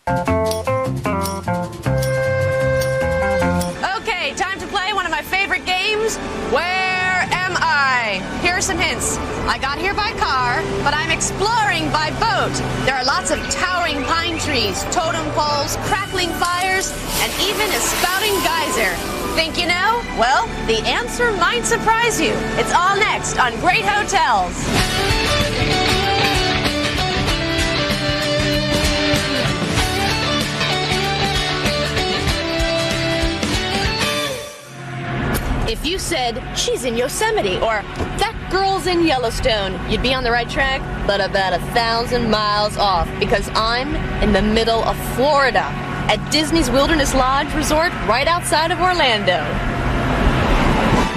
Okay, time to play one of my favorite games, Where Am I? Here are some hints. I got here by car, but I'm exploring by boat. There are lots of towering pine trees, totem poles, crackling fires, and even a spouting geyser. Think you know? Well, the answer might surprise you. It's all next on Great Hotels. If you said, she's in Yosemite, or that girl's in Yellowstone, you'd be on the right track, but about 1,000 miles off, because I'm in the middle of Florida, at Disney's Wilderness Lodge Resort right outside of Orlando.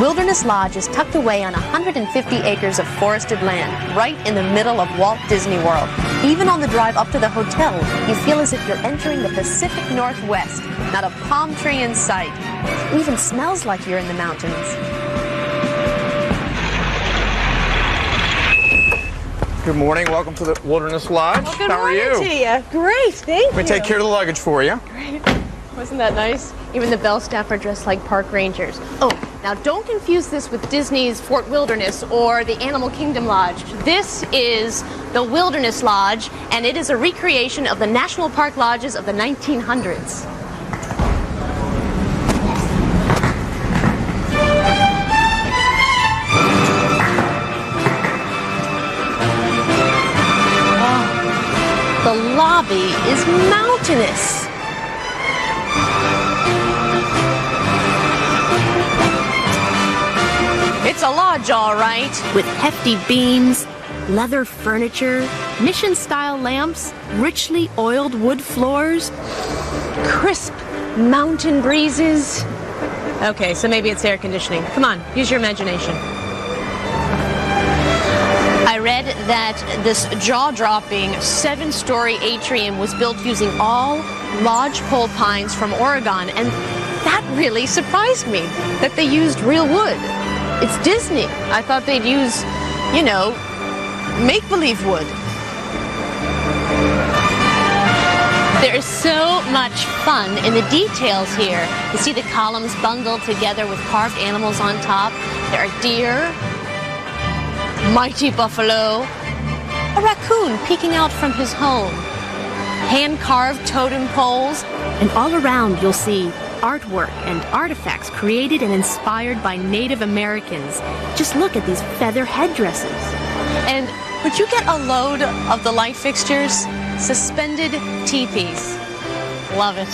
Wilderness Lodge is tucked away on 150 acres of forested land, right in the middle of Walt Disney World. Even on the drive up to the hotel, you feel as if you're entering the Pacific Northwest. Not a palm tree in sight. It even smells like you're in the mountains. Good morning. Welcome to the Wilderness Lodge. Well, good How are morning you? to you. Great, thank you. Let me take care of the luggage for you. Great. Wasn't that nice? Even the bell staff are dressed like park rangers. Oh, now don't confuse this with Disney's Fort Wilderness or the Animal Kingdom Lodge. This is the Wilderness Lodge, and it is a recreation of the National Park lodges of the 1900s. The lobby is mountainous. It's a lodge, all right, with hefty beams, leather furniture, mission-style lamps, richly oiled wood floors, crisp mountain breezes. Okay, so maybe it's air conditioning. Come on, use your imagination. I read that this jaw-dropping 7-story atrium was built using all lodgepole pines from Oregon, and that really surprised me, that they used real wood. It's Disney. I thought they'd use, you know, make-believe wood. There is so much fun in the details here. You see the columns bundled together with carved animals on top. There are deer, mighty buffalo, a raccoon peeking out from his home, hand-carved totem poles, and all around you'll see artwork and artifacts created and inspired by Native Americans. Just look at these feather headdresses. And would you get a load of the light fixtures? Suspended teepees. Love it.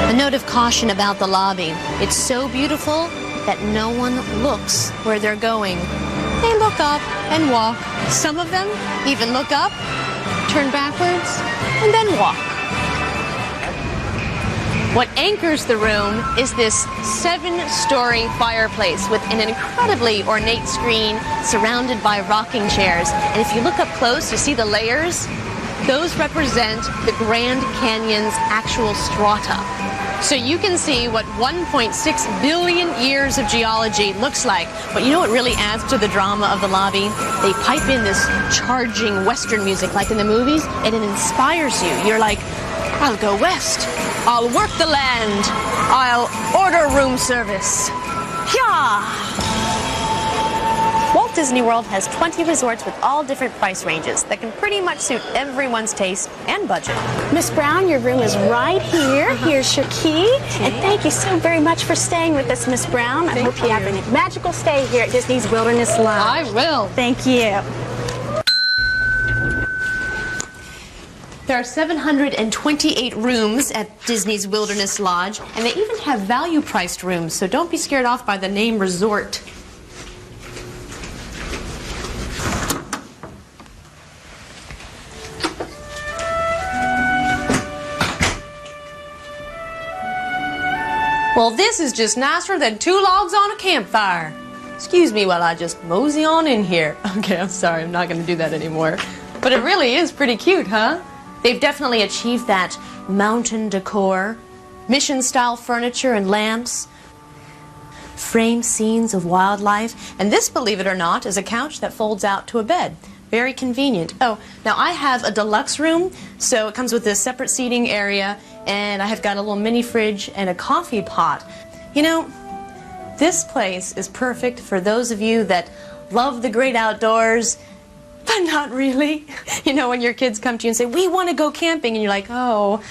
A note of caution about the lobby. It's so beautiful that no one looks where they're going. They look up and walk. Some of them even look up, turn backwards, and then walk. What anchors the room is this 7-story fireplace with an incredibly ornate screen surrounded by rocking chairs. And if you look up close, you see the layers? Those represent the Grand Canyon's actual strata. So you can see what 1.6 billion years of geology looks like. But you know what really adds to the drama of the lobby? They pipe in this charging Western music like in the movies, and it inspires you. You're like, I'll go west. I'll work the land. I'll order room service. Yeah! Walt Disney World has 20 resorts with all different price ranges that can pretty much suit everyone's taste and budget. Miss Brown, your room is right here. Here's your key. And thank you so very much for staying with us, Miss Brown. I hope you have a magical stay here at Disney's Wilderness Lodge. I will. Thank you. There are 728 rooms at Disney's Wilderness Lodge, and they even have value-priced rooms, so don't be scared off by the name resort. Well, this is just nicer than 2 logs on a campfire. Excuse me while I just mosey on in here. Okay, I'm sorry, I'm not going to do that anymore. But it really is pretty cute, huh? They've definitely achieved that mountain decor, mission-style furniture and lamps, frame scenes of wildlife, and this, believe it or not, is a couch that folds out to a bed. Very convenient. Oh, now I have a deluxe room, so it comes with a separate seating area, and I have got a little mini fridge and a coffee pot. You know, this place is perfect for those of you that love the great outdoors, but not really. You know, when your kids come to you and say, we want to go camping, and you're like, oh,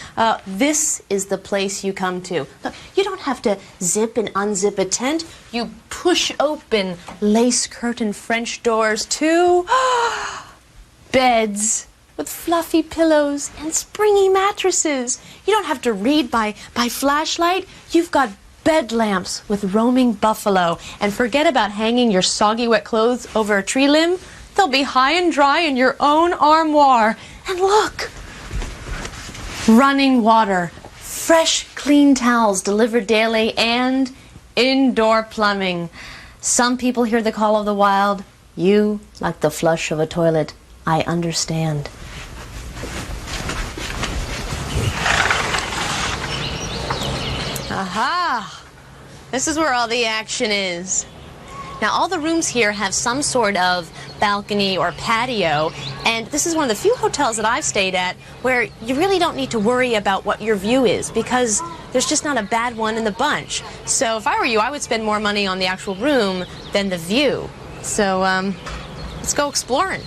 this is the place you come to. Look, you don't have to zip and unzip a tent. You push open lace curtain French doors to beds with fluffy pillows and springy mattresses. You don't have to read by flashlight. You've got bed lamps with roaming buffalo. And forget about hanging your soggy wet clothes over a tree limb. They'll be high and dry in your own armoire. And look, running water, fresh, clean towels delivered daily, and indoor plumbing. Some people hear the call of the wild. You, like the flush of a toilet. I understand. Aha! This is where all the action is. Now, all the rooms here have some sort of balcony or patio, and this is one of the few hotels that I've stayed at where you really don't need to worry about what your view is, because there's just not a bad one in the bunch. So if I were you, I would spend more money on the actual room than the view. So, let's go exploring.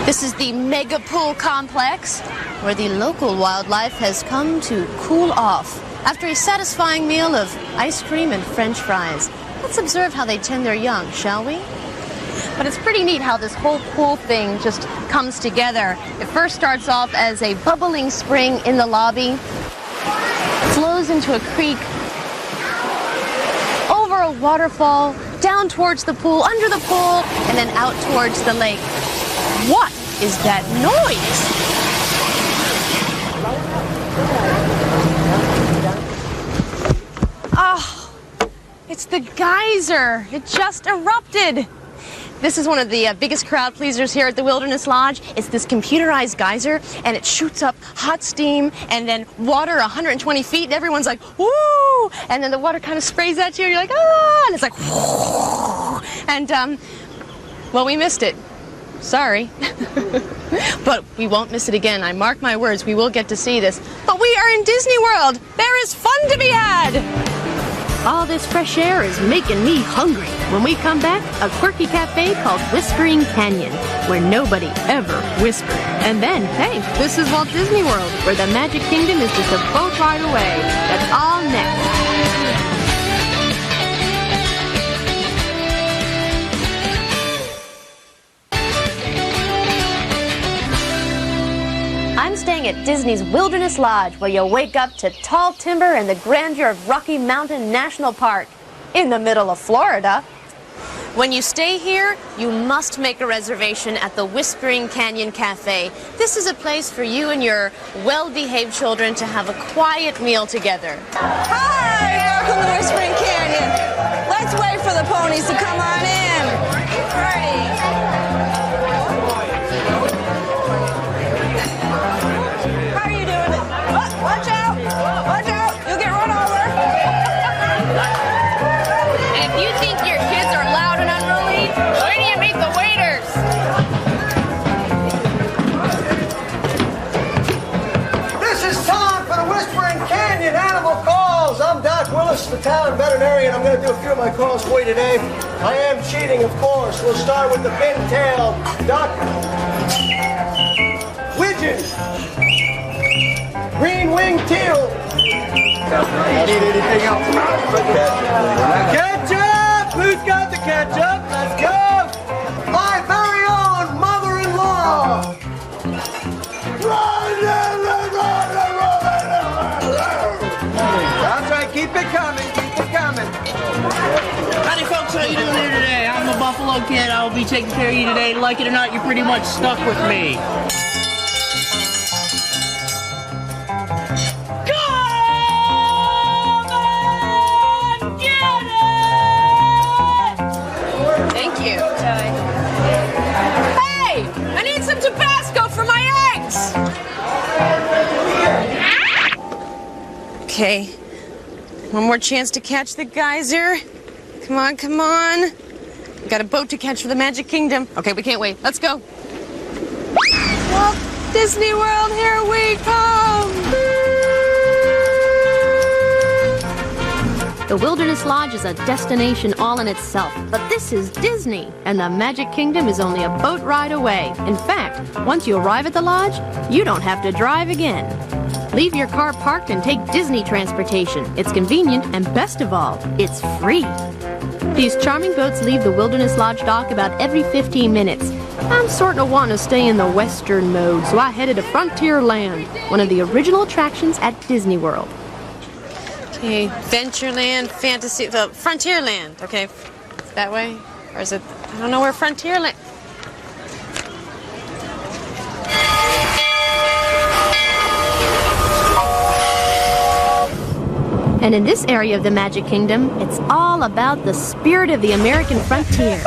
This is the Mega Pool Complex, where the local wildlife has come to cool off after a satisfying meal of ice cream and French fries. Let's observe how they tend their young, shall we? But it's pretty neat how this whole pool thing just comes together. It first starts off as a bubbling spring in the lobby, flows into a creek, over a waterfall, down towards the pool, under the pool, and then out towards the lake. What is that noise? Oh, it's the geyser. It just erupted. This is one of the biggest crowd pleasers here at the Wilderness Lodge. It's this computerized geyser, and it shoots up hot steam and then water 120 feet, and everyone's like, woo! And then the water kind of sprays at you, and you're like, ah! And it's like, whoo! And, well, we missed it. Sorry. But we won't miss it again. I mark my words, we will get to see this. But we are in Disney World. There is fun to be had. All this fresh air is making me hungry. When we come back, a quirky cafe called Whispering Canyon, where nobody ever whispered. And then, hey, this is Walt Disney World, where the Magic Kingdom is just a boat ride away. That's all next. I'm staying at Disney's Wilderness Lodge, where you'll wake up to tall timber and the grandeur of Rocky Mountain National Park in the middle of Florida. When you stay here, you must make a reservation at the Whispering Canyon Cafe. This is a place for you and your well-behaved children to have a quiet meal together. Hi, welcome to Whispering Canyon. Let's wait for the ponies to come on in. Ready. Watch out! Watch out! You'll get run over! And if you think your kids are loud and unruly, wait till you meet the waiters! This is time for the Whispering Canyon Animal Calls. I'm Doc Willis, the town veterinarian. I'm going to do a few of my calls for you today. I am cheating, of course. We'll start with the fin-tailed duck. Widgeon. Green-winged teal. Need anything else? Ketchup! Who's got the ketchup? Let's go! My very own mother-in-law! That's right, keep it coming, keep it coming. Howdy folks, how you doing here today? I'm a Buffalo Kid. I will be taking care of you today. Like it or not, you're pretty much stuck with me. Hey! I need some Tabasco for my eggs! Okay. One more chance to catch the geyser. Come on, come on. We got a boat to catch for the Magic Kingdom. Okay, we can't wait. Let's go. Walt Disney World, here we come! The Wilderness Lodge is a destination all in itself, but this is Disney, and the Magic Kingdom is only a boat ride away. In fact, once you arrive at the lodge, you don't have to drive again. Leave your car parked and take Disney transportation. It's convenient, and best of all, it's free. These charming boats leave the Wilderness Lodge dock about every 15 minutes. I'm sort of wanting to stay in the Western mode, so I headed to Frontierland, one of the original attractions at Disney World. Okay, Adventureland, Fantasy, Frontierland. Okay, is it that way? Or is it, I don't know where Frontierland... And in this area of the Magic Kingdom, it's all about the spirit of the American frontier.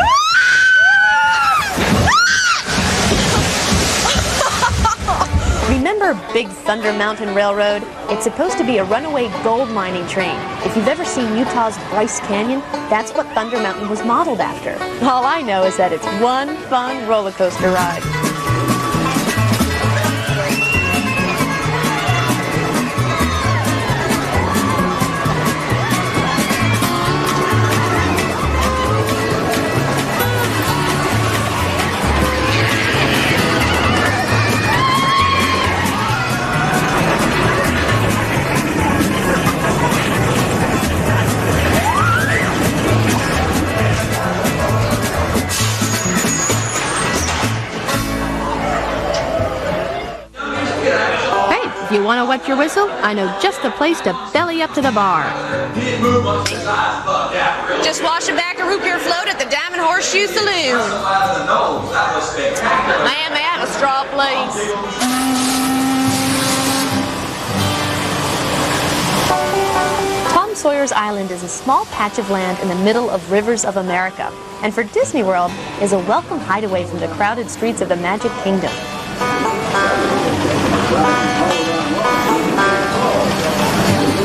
Remember Big Thunder Mountain Railroad? It's supposed to be a runaway gold mining train. If you've ever seen Utah's Bryce Canyon, that's what Thunder Mountain was modeled after. All I know is that it's one fun roller coaster ride. If you want to wet your whistle, I know just the place to belly up to the bar. Just wash a back a root beer float at the Diamond Horseshoe Saloon. Man, may I have a straw, please? Tom Sawyer's Island is a small patch of land in the middle of rivers of America, and for Disney World is a welcome hideaway from the crowded streets of the Magic Kingdom.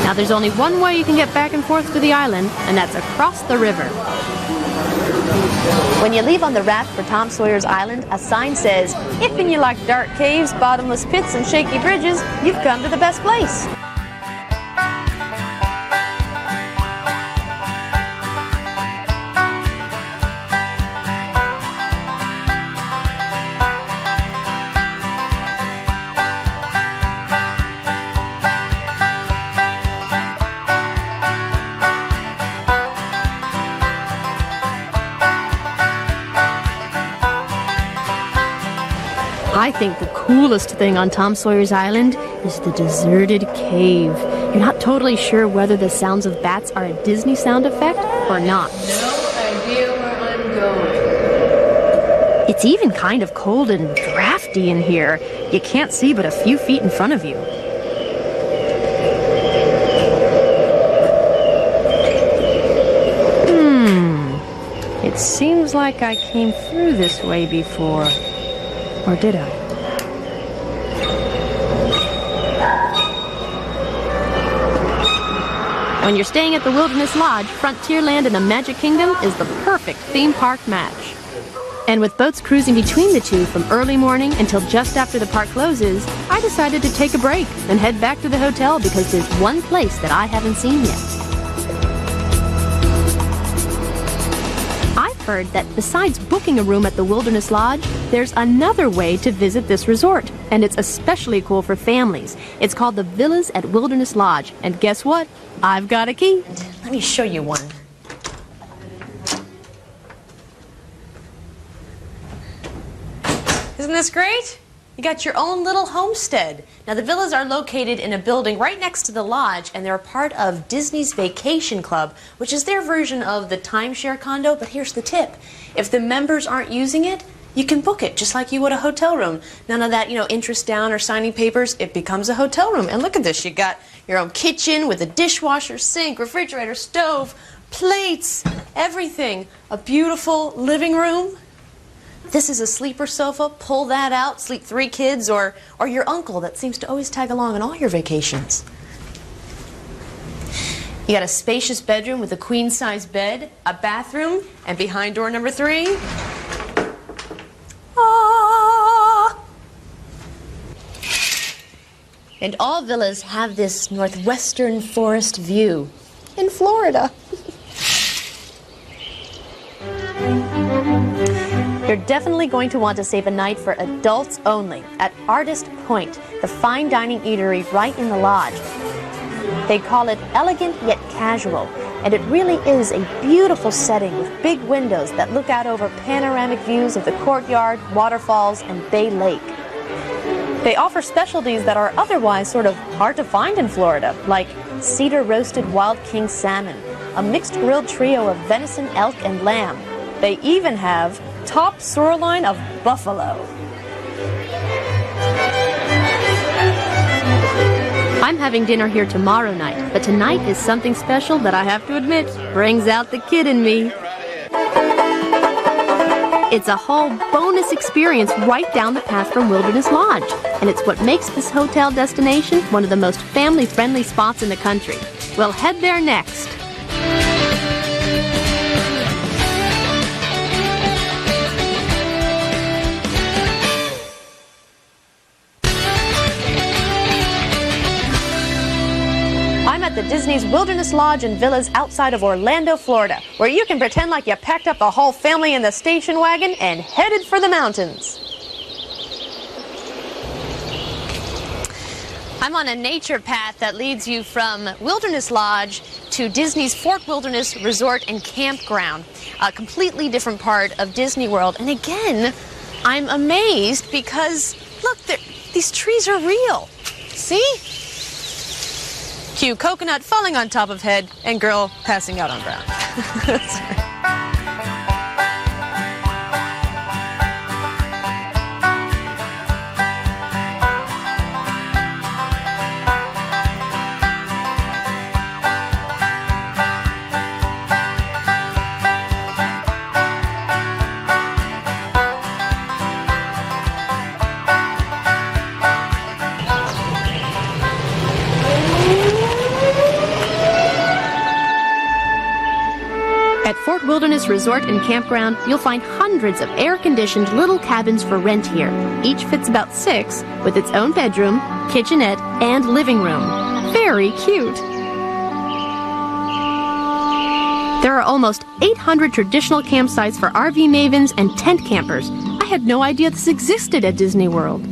Now there's only one way you can get back and forth to the island, and that's across the river. When you leave on the raft for Tom Sawyer's Island, a sign says, "If you like dark caves, bottomless pits, and shaky bridges, you've come to the best place." I think the coolest thing on Tom Sawyer's Island is the deserted cave. You're not totally sure whether the sounds of bats are a Disney sound effect or not. No idea where I'm going. It's even kind of cold and drafty in here. You can't see but a few feet in front of you. It seems like I came through this way before. Or did I? When you're staying at the Wilderness Lodge, Frontierland and the Magic Kingdom is the perfect theme park match. And with boats cruising between the two from early morning until just after the park closes, I decided to take a break and head back to the hotel because there's one place that I haven't seen yet. I've heard that besides booking a room at the Wilderness Lodge, there's another way to visit this resort, and it's especially cool for families. It's called the Villas at Wilderness Lodge, and guess what? I've got a key. Let me show you one. Isn't this great? You got your own little homestead. Now the villas are located in a building right next to the lodge, and they're a part of Disney's Vacation Club, which is their version of the timeshare condo. But here's the tip. If the members aren't using it, you can book it just like you would a hotel room. None of that, interest down or signing papers. It becomes a hotel room. And look at this. You got your own kitchen with a dishwasher, sink, refrigerator, stove, plates, everything. A beautiful living room. This is a sleeper sofa. Pull that out, sleep 3 kids or your uncle that seems to always tag along on all your vacations. You got a spacious bedroom with a queen-size bed, a bathroom, and behind door number 3... And all villas have this northwestern forest view in Florida. You're definitely going to want to save a night for adults only at Artist Point, the fine dining eatery right in the lodge. They call it elegant yet casual, and it really is a beautiful setting with big windows that look out over panoramic views of the courtyard, waterfalls, and Bay Lake. They offer specialties that are otherwise sort of hard to find in Florida, like cedar roasted wild king salmon, a mixed grilled trio of venison, elk, and lamb. They even have top sirloin of buffalo. I'm having dinner here tomorrow night, but tonight is something special that I have to admit brings out the kid in me. It's a whole bonus experience right down the path from Wilderness Lodge, and it's what makes this hotel destination one of the most family-friendly spots in the country. We'll head there next. I'm at the Disney's Wilderness Lodge and Villas outside of Orlando, Florida, where you can pretend like you packed up the whole family in the station wagon and headed for the mountains. I'm on a nature path that leads you from Wilderness Lodge to Disney's Fort Wilderness Resort and Campground, a completely different part of Disney World. And again, I'm amazed because, look, these trees are real. See? Cue coconut falling on top of head and girl passing out on ground. At Fort Wilderness Resort and Campground, you'll find hundreds of air-conditioned little cabins for rent here. Each fits about 6, with its own bedroom, kitchenette, and living room. Very cute. There are almost 800 traditional campsites for RV mavens and tent campers. I had no idea this existed at Disney World.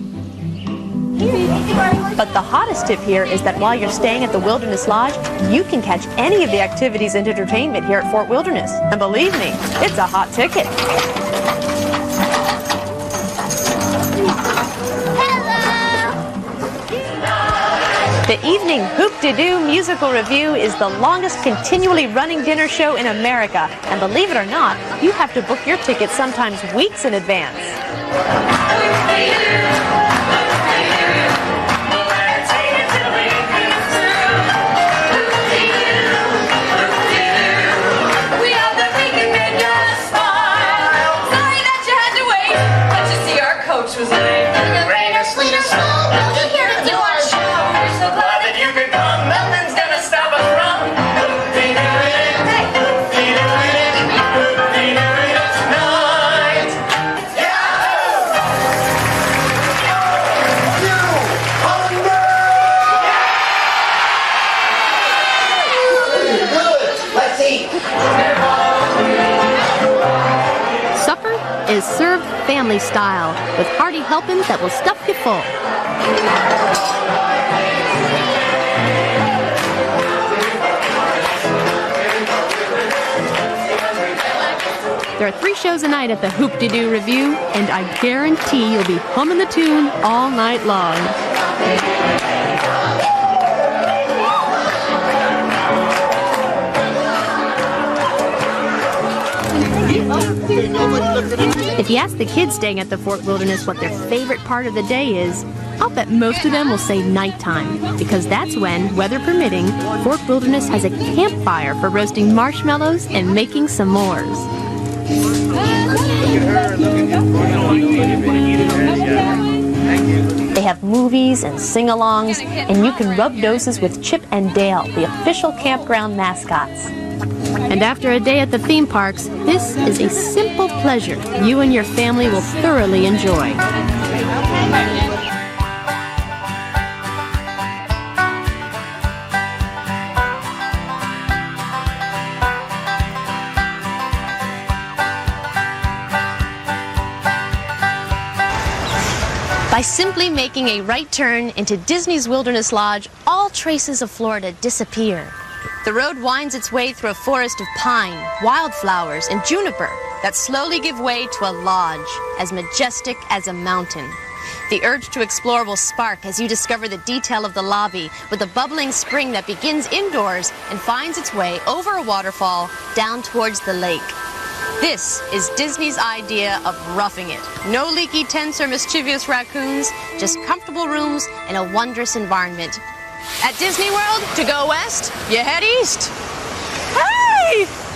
But the hottest tip here is that while you're staying at the Wilderness Lodge, you can catch any of the activities and entertainment here at Fort Wilderness. And believe me, it's a hot ticket. The evening Hoop-de-Doo musical review is the longest continually running dinner show in America. And believe it or not, you have to book your tickets sometimes weeks in advance. Was late. Rain or sleet or snow, we'll be here to do our show. We're so glad that you could come. Nothing's gonna stop us from hoop-de-dooing, hoop-de-dooing, hoop-de-dooing tonight. Yahoo! You hungry? Good. Let's eat. Supper is served family style, with hearty helpings that will stuff you full. There are 3 shows a night at the Hoop-de-Doo Review, and I guarantee you'll be humming the tune all night long. If you ask the kids staying at the Fort Wilderness what their favorite part of the day is, I'll bet most of them will say nighttime, because that's when, weather permitting, Fort Wilderness has a campfire for roasting marshmallows and making s'mores. They have movies and sing-alongs, and you can rub noses with Chip and Dale, the official campground mascots. And after a day at the theme parks, this is a simple pleasure you and your family will thoroughly enjoy. By simply making a right turn into Disney's Wilderness Lodge, all traces of Florida disappear. The road winds its way through a forest of pine, wildflowers, and juniper that slowly give way to a lodge as majestic as a mountain. The urge to explore will spark as you discover the detail of the lobby with a bubbling spring that begins indoors and finds its way over a waterfall down towards the lake. This is Disney's idea of roughing it. No leaky tents or mischievous raccoons, just comfortable rooms and a wondrous environment. At Disney World, to go west, you head east. Hey!